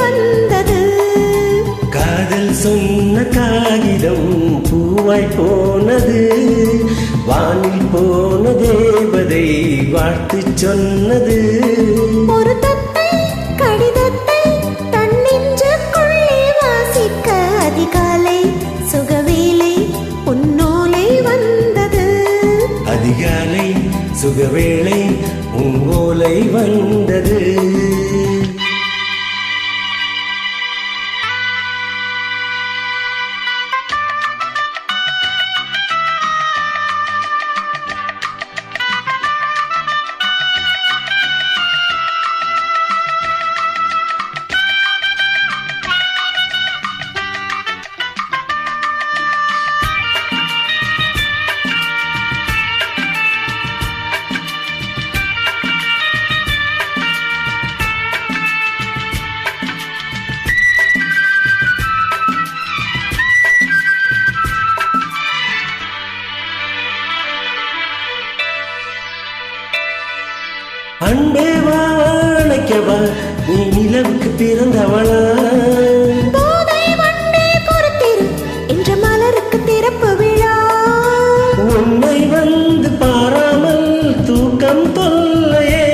வந்தது. காதல் சொன்ன காகிதம் பூவாய் போனது. வானில் போன தேவதை வாழ்த்து சொன்னது. ஒரு தத்தை கடிதத்தை தன் நெஞ்சுக்குள்ளே வாசிக்க அதிகாலை சுகவேளை உன்னோலை வந்தது. அதிகாலை சுகவேளை உன்னோலை வந்தது. அன்பே வா அணைக்கவா நீ நிலவுக்கு பிறந்தவளா. போதை வண்டே பொறுத்திரு என்ற மலருக்கு திறப்பு விழா. உன்னை வந்து பாராமல் தூக்கம் தொல்லையே.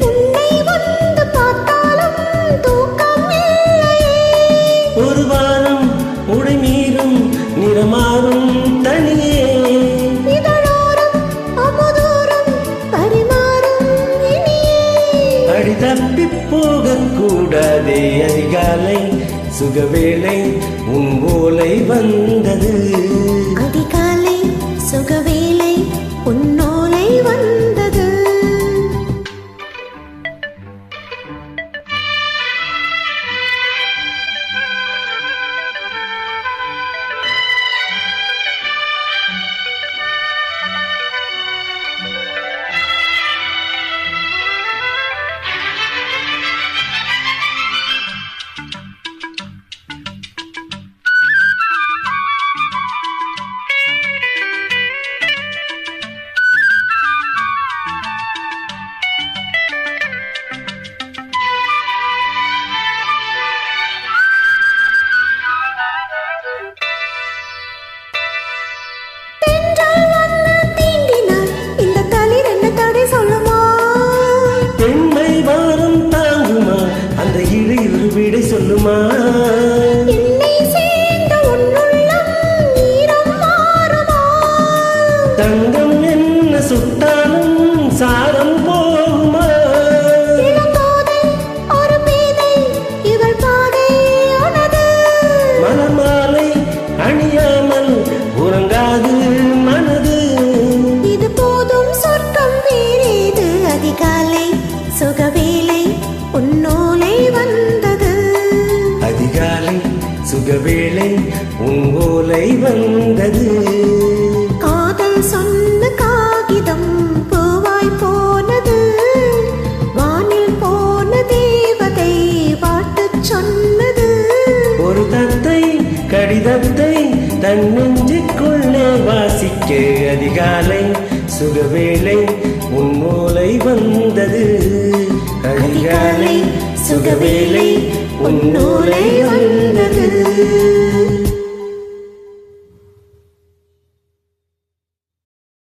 உன்னை வந்து பார்த்தாலும் தூக்கம் இல்லையே. ஒரு வாரம் உடை மீறும் நிறமாறும் தனியே. இதழோரம் அமுதோரம் பரிமாறும் இனியே. அடி தப்பி போக கூடாதே. அதிகாலை சுகவேளை உன் ஓலை வந்தது. அதிகாலை சுகவேளை உன்னோலை வந்தது. விடை சொல்லுமா. என்னை சேர்ந்த உன்னுள்ளம் ஈரம் மாறுமா. தங்கம் என்ன சுட்டாலும் சாரம் போகுமா. இளங்கோதை ஒரு பேதை இவள் பாதை உனது. மலமாலை அணியாமல் உறங்காது மனது. இது போதும் சொர்க்கம் வேறேது. அதிகாலை சுகவேளை உன்னோலை வந்தது. அதிகாலை சுகவேளை உன் ஓலை வந்தது. காதல் சொன்ன காகிதம் பூவாய் போனது. வானில் போன தேவதை வாழ்த்துச் சொன்னது. ஒரு தத்தை கடிதத்தை தன் நெஞ்சுக்குள்ளே வாசிக்க அதிகாலை சுகவேளை உன் ஓலை வந்தது. அதிகாலை சுகவேளை உன்னோலை வந்தது.